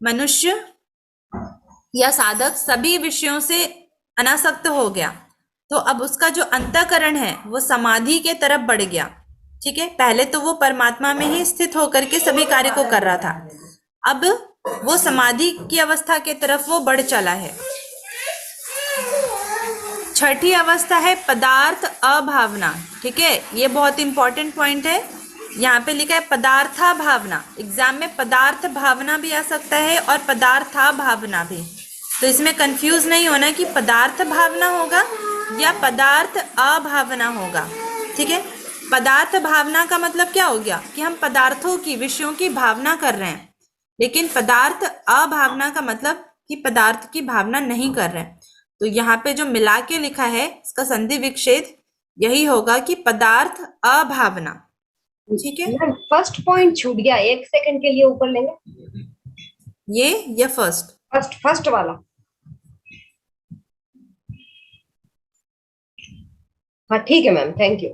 मनुष्य या साधक सभी विषयों से अनासक्त हो गया, तो अब उसका जो अंतःकरण है वो समाधि के तरफ बढ़ गया। ठीक है, पहले तो वो परमात्मा में ही स्थित होकर के सभी कार्य को कर रहा था, अब वो समाधि की अवस्था के तरफ वो बढ़ चला है। छठी अवस्था है पदार्थ अभावना। ठीक है, ये बहुत इंपॉर्टेंट पॉइंट है। यहाँ पे लिखा है पदार्था भावना। एग्जाम में पदार्थ भावना भी आ सकता है और पदार्था भावना भी, तो इसमें कंफ्यूज नहीं होना कि पदार्थ भावना होगा या पदार्थ अभावना होगा। ठीक है, पदार्थ भावना का मतलब क्या हो गया कि हम पदार्थों की, विषयों की भावना कर रहे हैं, लेकिन पदार्थ अभावना का मतलब कि पदार्थ की भावना नहीं कर रहे हैं। तो यहाँ पे जो मिला के लिखा है इसका संधि विच्छेद यही होगा कि पदार्थ अभावना। ठीक है, फर्स्ट पॉइंट छूट गया, एक सेकंड के लिए ऊपर लेंगे। ये फर्स्ट वाला। हाँ ठीक है मैम, थैंक यू।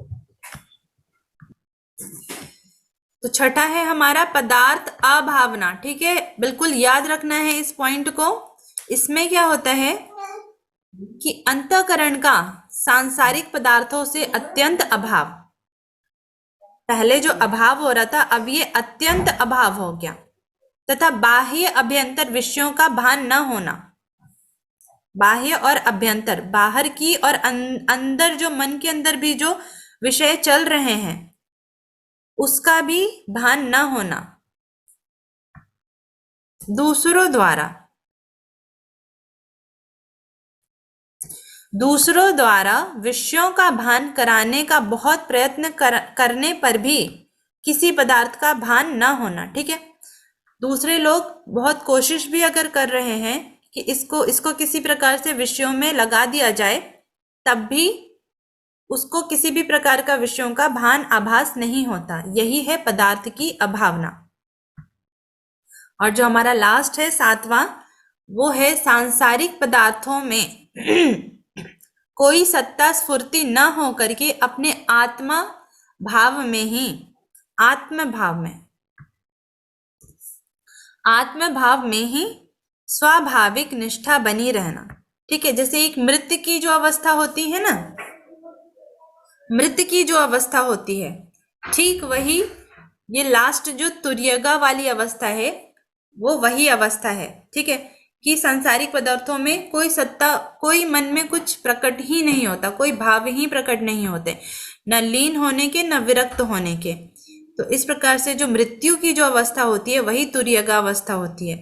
तो छठा है हमारा पदार्थ अभावना। ठीक है, बिल्कुल याद रखना है इस पॉइंट को। इसमें क्या होता है कि अंतःकरण का सांसारिक पदार्थों से अत्यंत अभाव, पहले जो अभाव हो रहा था अब ये अत्यंत अभाव हो गया, तथा बाह्य अभ्यंतर विषयों का भान न होना। बाह्य और अभ्यंतर, बाहर की और अंदर जो मन के अंदर भी जो विषय चल रहे हैं उसका भी भान न होना। दूसरों द्वारा विषयों का भान कराने का बहुत प्रयत्न करने पर भी किसी पदार्थ का भान न होना। ठीक है, दूसरे लोग बहुत कोशिश भी अगर कर रहे हैं कि इसको किसी प्रकार से विषयों में लगा दिया जाए, तब भी उसको किसी भी प्रकार का विषयों का भान आभास नहीं होता। यही है पदार्थ की अभावना। और जो हमारा लास्ट है सातवां, वो है सांसारिक पदार्थों में कोई सत्ता स्फूर्ति न हो करके अपने आत्म भाव में ही स्वाभाविक निष्ठा बनी रहना। ठीक है, जैसे एक मृत्यु की जो अवस्था होती है ना, मृत्यु की जो अवस्था होती है, ठीक वही ये लास्ट जो तुर्यगा वाली अवस्था है वो वही अवस्था है। ठीक है, कि सांसारिक पदार्थों में कोई सत्ता, कोई मन में कुछ प्रकट ही नहीं होता, कोई भाव ही प्रकट नहीं होते, न लीन होने के न विरक्त होने के। तो इस प्रकार से जो मृत्यु की जो अवस्था होती है वही तुर्यगा अवस्था होती है।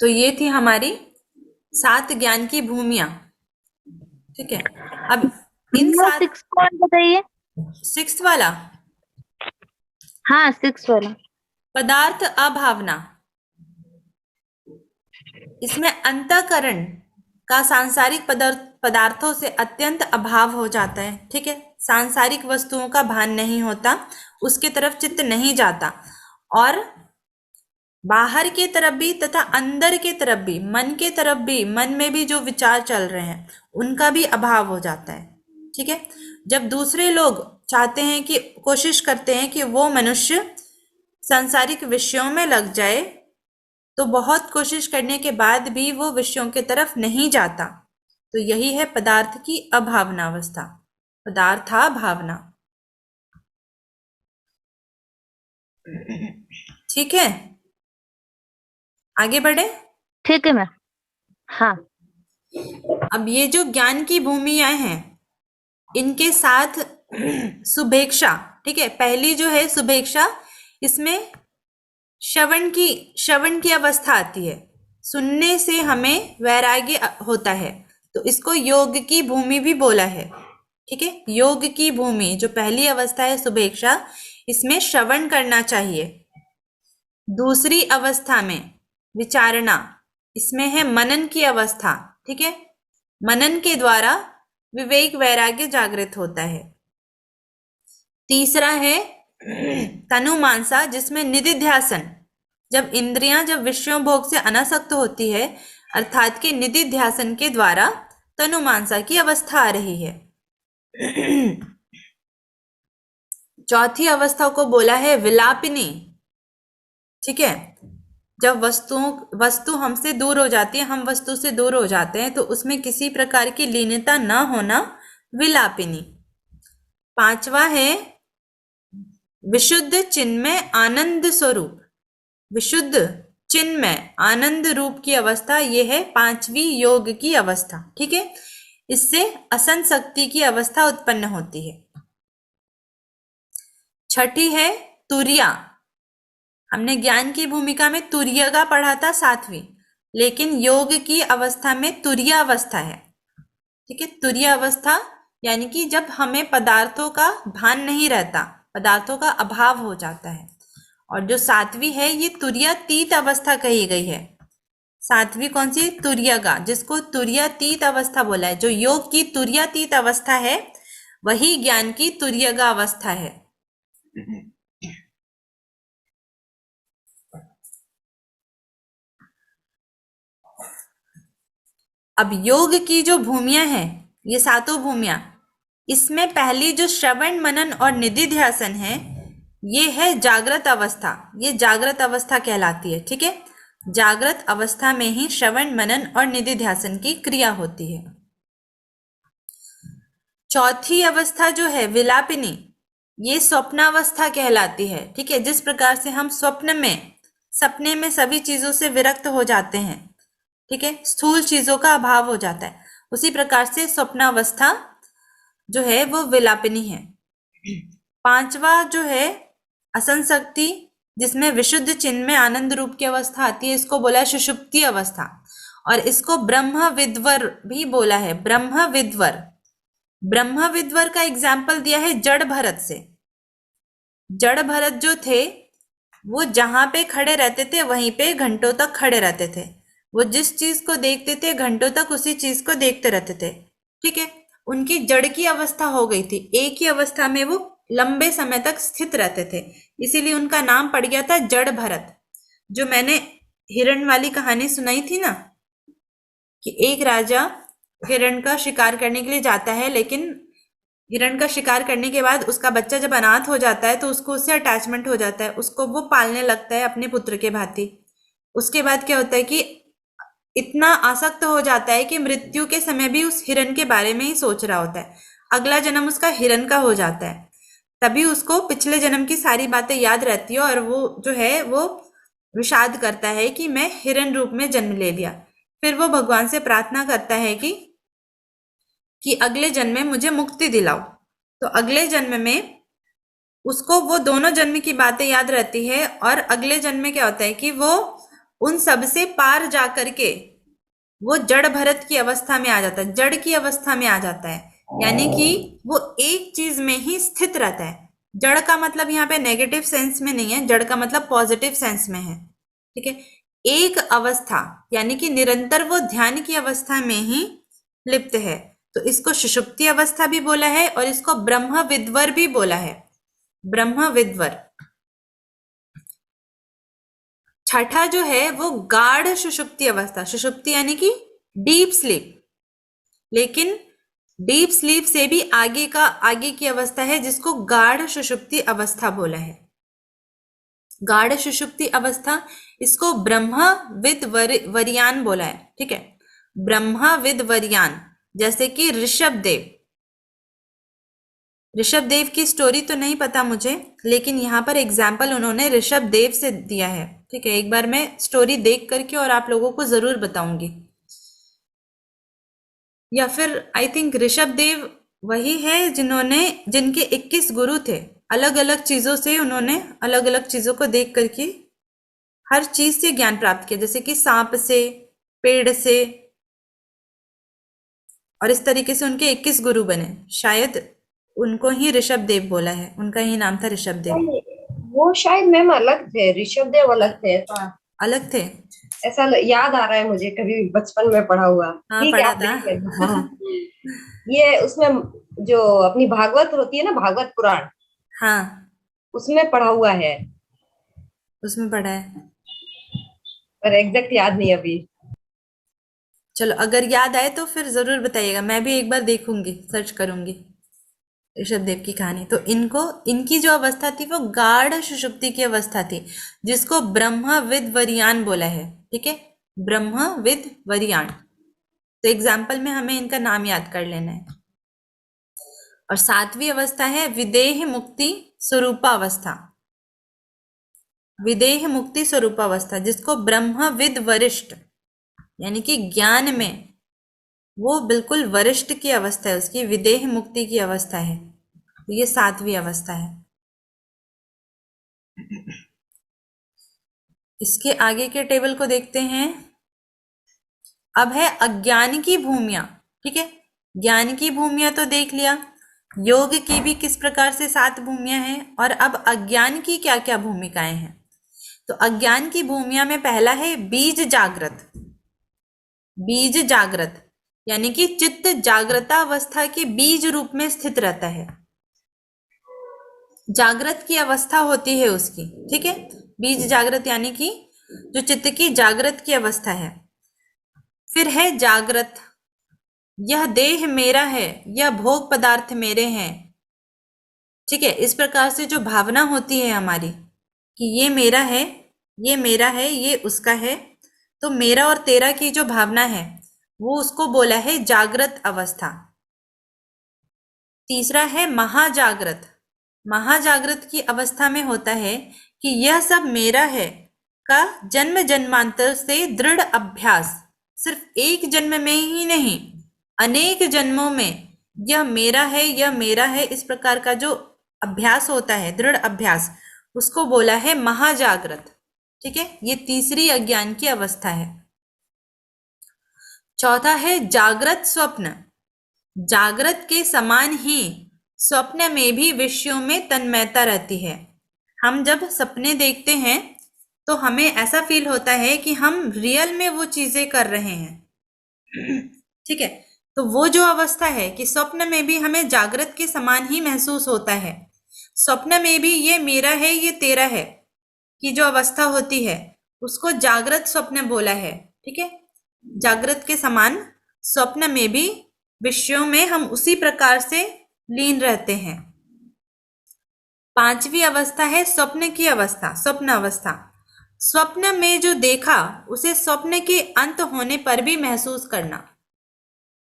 तो ये थी हमारी 7 ज्ञान की भूमियां। ठीक है, अब इन वो 7 6 पॉइंट बताइए। 6th वाला हाँ 6 वाला। पदार्थ अभावना, इसमें अंतःकरण का सांसारिक पदार्थों से अत्यंत अभाव हो जाता है। ठीक है, सांसारिक वस्तुओं का भान नहीं होता, उसके तरफ चित्त नहीं जाता, और बाहर के तरफ भी तथा अंदर के तरफ भी, मन के तरफ भी, मन में भी जो विचार चल रहे हैं उनका भी अभाव हो जाता है। ठीक है, जब दूसरे लोग चाहते हैं कि, कोशिश करते हैं कि वो मनुष्य सांसारिक विषयों में लग जाए, तो बहुत कोशिश करने के बाद भी वो विषयों की तरफ नहीं जाता। तो यही है पदार्थ की अभावना अवस्था, पदार्था भावना। ठीक है, आगे बढ़े। ठीक है मैम। हाँ अब ये जो ज्ञान की भूमियां हैं, इनके साथ सुभेक्षा। ठीक है, पहली जो है सुभेक्षा, इसमें श्रवण की अवस्था आती है, सुनने से हमें वैराग्य होता है, तो इसको योग की भूमि भी बोला है। ठीक है, योग की भूमि जो पहली अवस्था है सुभेक्षा, इसमें श्रवण करना चाहिए। दूसरी अवस्था में विचारणा, इसमें है मनन की अवस्था। ठीक है, मनन के द्वारा विवेक वैराग्य जागृत होता है। तीसरा है तनुमानसा, जिसमें निधिध्यासन, जब इंद्रियां जब विषयों भोग से अनासक्त होती है, अर्थात कि निधिध्यासन के द्वारा तनुमानसा की अवस्था आ रही है। चौथी अवस्था को बोला है विलापिनी। ठीक है, जब वस्तु हमसे दूर हो जाती है, हम वस्तु से दूर हो जाते हैं, तो उसमें किसी प्रकार की लीनता न होना, विलापिनी। पांचवा है विशुद्ध चिन्मय आनंद स्वरूप, विशुद्ध चिन्मय आनंद रूप की अवस्था, यह है पांचवी योग की अवस्था। ठीक है, इससे असंशक्ति की अवस्था उत्पन्न होती है। छठी है तुर्या। हमने ज्ञान की भूमिका में तुर्य का पढ़ा था 7वीं, लेकिन योग की अवस्था में तुर्या अवस्था है। ठीक है, तुर्या अवस्था यानी कि जब हमें पदार्थों का भान नहीं रहता, पदार्थों का अभाव हो जाता है। और जो 7वीं है, ये तुर्यातीत अवस्था कही गई है। 7वीं कौन सी? तुर्यगा, जिसको तुर्यातीत अवस्था बोला है। जो योग की तुर्यातीत अवस्था है, वही ज्ञान की तुर्यगा अवस्था है। अब योग की जो भूमियां हैं, ये 7 भूमियां, इसमें पहली जो श्रवण मनन और निधिध्यासन है, ये है जागृत अवस्था। ये जागृत अवस्था कहलाती है। ठीक है, जागृत अवस्था में ही श्रवण मनन और निधिध्यासन की क्रिया होती है। चौथी अवस्था जो है विलापिनी, ये स्वप्नावस्था कहलाती है। ठीक है, जिस प्रकार से हम सपने में सभी चीजों से विरक्त हो जाते हैं, ठीक है, स्थूल चीजों का अभाव हो जाता है, उसी प्रकार से स्वप्नावस्था जो है वो विलापिनी है। पांचवा जो है असंशक्ति, जिसमें विशुद्ध चिन्ह में आनंद रूप की अवस्था आती है, इसको बोला है सुषुप्ति अवस्था, और इसको ब्रह्म विद्वर भी बोला है। ब्रह्म विद्वर का एग्जाम्पल दिया है जड़ भरत से। जड़ भरत जो थे, वो जहां पे खड़े रहते थे वहीं पे घंटों तक खड़े रहते थे। वो जिस चीज को देखते थे घंटों तक उसी चीज को देखते रहते थे। ठीक है, उनकी जड़ की अवस्था हो गई थी, एक ही अवस्था में वो लंबे समय तक स्थित रहते थे, इसीलिए उनका नाम पड़ गया था जड़ भरत। जो मैंने हिरण वाली कहानी सुनाई थी ना, कि एक राजा हिरण का शिकार करने के लिए जाता है, लेकिन हिरण का शिकार करने के बाद उसका बच्चा जब अनाथ हो जाता है तो उसको उससे अटैचमेंट हो जाता है, उसको वो पालने लगता है अपने पुत्र के भांति। उसके बाद क्या होता है कि इतना आसक्त हो जाता है कि मृत्यु के समय भी उस हिरण के बारे में ही सोच रहा होता है। अगला जन्म उसका हिरण का हो जाता है, तभी उसको पिछले जन्म की सारी बातें याद रहती है, और वो जो है वो विषाद करता है कि मैं हिरण रूप में जन्म ले लिया। फिर वो भगवान से प्रार्थना करता है कि अगले जन्म में मुझे मुक्ति दिलाओ। तो अगले जन्म में उसको वो दोनों जन्म की बातें याद रहती है, और अगले जन्म में क्या होता है कि वो उन सब से पार जा करके वो जड़ भरत की अवस्था में आ जाता है, जड़ की अवस्था में आ जाता है। यानी कि वो एक चीज में ही स्थित रहता है। जड़ का मतलब यहाँ पे नेगेटिव सेंस में नहीं है, जड़ का मतलब पॉजिटिव सेंस में है। ठीक है, एक अवस्था यानी कि निरंतर वो ध्यान की अवस्था में ही लिप्त है। तो इसको सुषुप्ति अवस्था भी बोला है और इसको ब्रह्म विद्वर भी बोला है, ब्रह्म विद्वर। छठा जो है वो गाढ़ सुषुप्ति अवस्था, सुषुप्ति यानी कि डीप स्लीप, लेकिन डीप स्लीप से भी आगे की अवस्था है जिसको गाढ़ सुषुप्ति अवस्था बोला है। गाढ़ सुषुप्ति अवस्था, इसको ब्रह्म विद वरियान बोला है। ठीक है, ब्रह्म विद वरियान, जैसे कि ऋषभ देव की स्टोरी तो नहीं पता मुझे, लेकिन यहाँ पर एग्जाम्पल उन्होंने ऋषभ देव से दिया है। ठीक है, एक बार मैं स्टोरी देख करके और आप लोगों को जरूर बताऊंगी। या फिर आई थिंक ऋषभ देव वही है जिनके 21 गुरु थे। अलग अलग चीजों से उन्होंने अलग अलग चीजों को देख करके हर चीज से ज्ञान प्राप्त किया, जैसे कि सांप से, पेड़ से, और इस तरीके से उनके 21 गुरु बने। शायद उनको ही ऋषभ देव बोला है, उनका ही नाम था ऋषभ देव। वो शायद मैम अलग थे, ऋषभ देव अलग थे, ऐसा अलग थे, ऐसा याद आ रहा है मुझे, कभी बचपन में पढ़ा हुआ। हाँ, ठीक है, पढ़ा आप था। देख लेना। हाँ। ये उसमें जो अपनी भागवत होती है ना, भागवत पुराण, हाँ, उसमें पढ़ा हुआ है, उसमें पढ़ा है। पर एग्जैक्ट याद नहीं अभी। चलो, अगर याद आए तो फिर जरूर बताइएगा, मैं भी एक बार देखूंगी, सर्च करूंगी ऋषभ देव की कहानी। तो इनकी जो अवस्था थी वो गाढ़ सुषुप्ति की अवस्था थी, जिसको ब्रह्म विद वरियान बोला है। ठीक है, ब्रह्म विद वरियान। तो एग्जाम्पल में हमें इनका नाम याद कर लेना है। और 7वीं अवस्था है विदेह मुक्ति स्वरूपावस्था, विदेह मुक्ति स्वरूपावस्था, जिसको ब्रह्म विद वरिष्ठ, यानी कि ज्ञान में वो बिल्कुल वरिष्ठ की अवस्था है, उसकी विदेह मुक्ति की अवस्था है। तो ये 7वीं अवस्था है। इसके आगे के टेबल को देखते हैं। अब है अज्ञान की भूमियां। ठीक है, ज्ञान की भूमियां तो देख लिया, योग की भी किस प्रकार से 7 भूमियां हैं, और अब अज्ञान की क्या क्या भूमिकाएं हैं। तो अज्ञान की भूमिया में पहला है बीज जागृत। बीज जागृत यानी कि चित्त जागृतावस्था के बीज रूप में स्थित रहता है, जागृत की अवस्था होती है उसकी। ठीक है, बीज जागृत यानी कि जो चित्त की जागृत की अवस्था है। फिर है जागृत, यह देह मेरा है, यह भोग पदार्थ मेरे हैं। ठीक है, इस प्रकार से जो भावना होती है हमारी कि ये मेरा है, ये मेरा है, ये उसका है, तो मेरा और तेरा की जो भावना है वो उसको बोला है जागृत अवस्था। तीसरा है महाजागृत। महाजागृत की अवस्था में होता है कि यह सब मेरा है का जन्म जन्मांतर से दृढ़ अभ्यास, सिर्फ एक जन्म में ही नहीं, अनेक जन्मों में यह मेरा है, यह मेरा है, इस प्रकार का जो अभ्यास होता है, दृढ़ अभ्यास, उसको बोला है महाजागृत। ठीक है, ये तीसरी अज्ञान की अवस्था है। चौथा है जागृत स्वप्न। जागृत के समान ही स्वप्न में भी विषयों में तन्मयता रहती है। हम जब सपने देखते हैं तो हमें ऐसा फील होता है कि हम रियल में वो चीजें कर रहे हैं। ठीक है, तो वो जो अवस्था है कि स्वप्न में भी हमें जागृत के समान ही महसूस होता है, स्वप्न में भी ये मेरा है, ये तेरा है की जो अवस्था होती है उसको जागृत स्वप्न बोला है। ठीक है, जागृत के समान स्वप्न में भी विषयों में हम उसी प्रकार से लीन रहते हैं। 5वीं अवस्था है स्वप्न की अवस्था, स्वप्न अवस्था। स्वप्न में जो देखा उसे स्वप्न के अंत होने पर भी महसूस करना।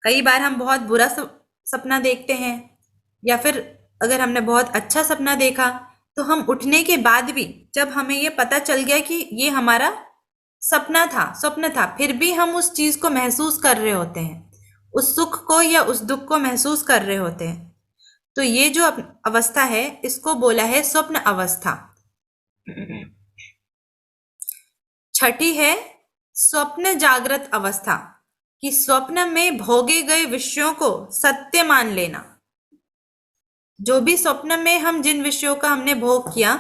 कई बार हम बहुत बुरा सपना देखते हैं, या फिर अगर हमने बहुत अच्छा सपना देखा तो हम उठने के बाद भी जब हमें ये पता चल गया कि ये हमारा स्वप्न था, फिर भी हम उस चीज को महसूस कर रहे होते हैं, उस सुख को या उस दुख को महसूस कर रहे होते हैं। तो ये जो अवस्था है, इसको बोला है स्वप्न अवस्था। छठी है स्वप्न जागृत अवस्था, कि स्वप्न में भोगे गए विषयों को सत्य मान लेना। जो भी स्वप्न में हम जिन विषयों का हमने भोग किया,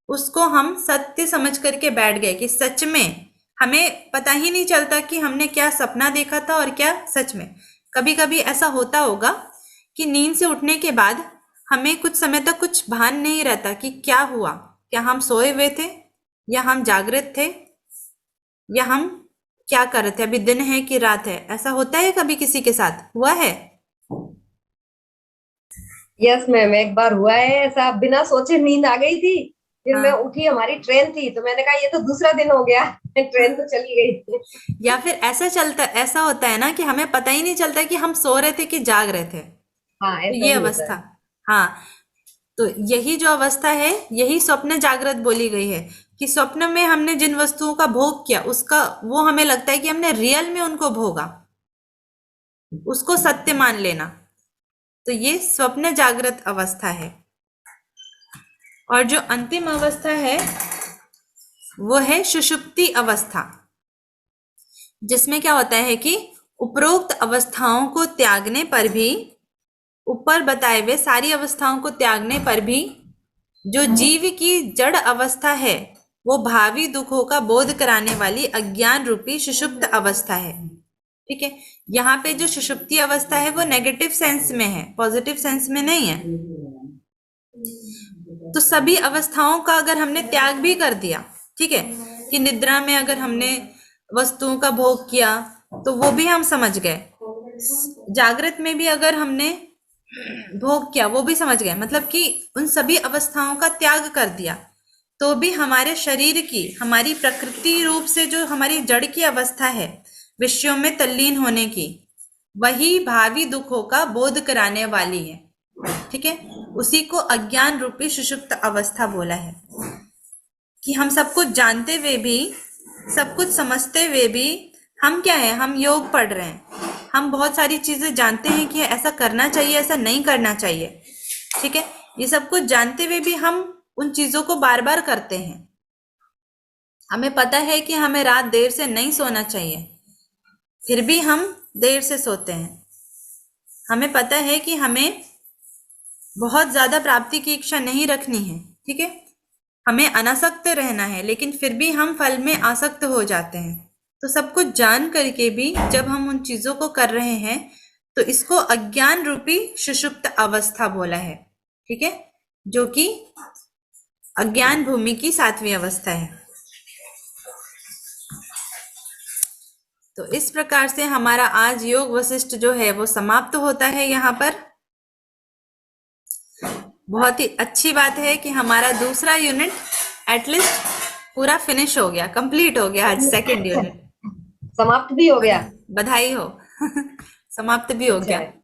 उसको हम सत्य समझ करके बैठ गए कि सच में हमें पता ही नहीं चलता कि हमने क्या सपना देखा था और क्या सच में। कभी कभी ऐसा होता होगा कि नींद से उठने के बाद हमें कुछ समय तक कुछ भान नहीं रहता कि क्या हुआ, क्या हम सोए हुए थे या हम जागृत थे या हम क्या कर रहे थे, अभी दिन है कि रात है। ऐसा होता है कभी किसी के साथ, हुआ है? यस मैम, एक बार हुआ है ऐसा, बिना सोचे नींद आ गई थी, फिर मैं हाँ। उठी, हमारी ट्रेन थी, तो मैंने कहा ये तो दूसरा दिन हो गया, ट्रेन तो चली गई। या फिर ऐसा होता है ना कि हमें पता ही नहीं चलता कि हम सो रहे थे कि जाग रहे थे। हाँ, तो ऐसा ये भी होता अवस्था, है। हाँ, तो यही जो अवस्था है, यही स्वप्न जागृत बोली गई है, कि स्वप्न में हमने जिन वस्तुओं का भोग किया, उसका वो हमें लगता है कि हमने रियल में उनको भोगा, उसको सत्य मान लेना। तो ये स्वप्न जागृत अवस्था है। और जो अंतिम अवस्था है वो है सुषुप्ति अवस्था, जिसमें क्या होता है कि उपरोक्त अवस्थाओं को त्यागने पर भी, ऊपर बताए हुए सारी अवस्थाओं को त्यागने पर भी, जो जीव की जड़ अवस्था है, वो भावी दुखों का बोध कराने वाली अज्ञान रूपी सुषुप्त अवस्था है। ठीक है, यहाँ पे जो सुषुप्ति अवस्था है वो नेगेटिव सेंस में है, पॉजिटिव सेंस में नहीं है। तो सभी अवस्थाओं का अगर हमने त्याग भी कर दिया, ठीक है, कि निद्रा में अगर हमने वस्तुओं का भोग किया तो वो भी हम समझ गए, जागृत में भी अगर हमने भोग किया वो भी समझ गए, मतलब कि उन सभी अवस्थाओं का त्याग कर दिया, तो भी हमारे शरीर की, हमारी प्रकृति रूप से जो हमारी जड़ की अवस्था है विषयों में तल्लीन होने की, वही भावी दुखों का बोध कराने वाली है। ठीक है, उसी को अज्ञान रूपी सुषुप्त अवस्था बोला है, कि हम सब कुछ जानते हुए भी, सब कुछ समझते हुए भी, हम क्या है, हम योग पढ़ रहे हैं, हम बहुत सारी चीजें जानते हैं कि ऐसा करना चाहिए, ऐसा नहीं करना चाहिए। ठीक है, ये सब कुछ जानते हुए भी हम उन चीजों को बार बार करते हैं। हमें पता है कि हमें रात देर से नहीं सोना चाहिए, फिर भी हम देर से सोते हैं। हमें पता है कि हमें बहुत ज्यादा प्राप्ति की इच्छा नहीं रखनी है, ठीक है, हमें अनासक्त रहना है, लेकिन फिर भी हम फल में आसक्त हो जाते हैं। तो सब कुछ जान करके भी जब हम उन चीजों को कर रहे हैं, तो इसको अज्ञान रूपी सुषुप्त अवस्था बोला है। ठीक है, जो कि अज्ञान भूमि की 7वीं अवस्था है। तो इस प्रकार से हमारा आज योग वशिष्ठ जो है वो समाप्त होता है। यहाँ पर बहुत ही अच्छी बात है कि हमारा दूसरा यूनिट एटलीस्ट पूरा फिनिश हो गया, कंप्लीट हो गया आज सेकंड यूनिट। समाप्त भी हो गया। बधाई हो। समाप्त भी हो अच्छा गया। है।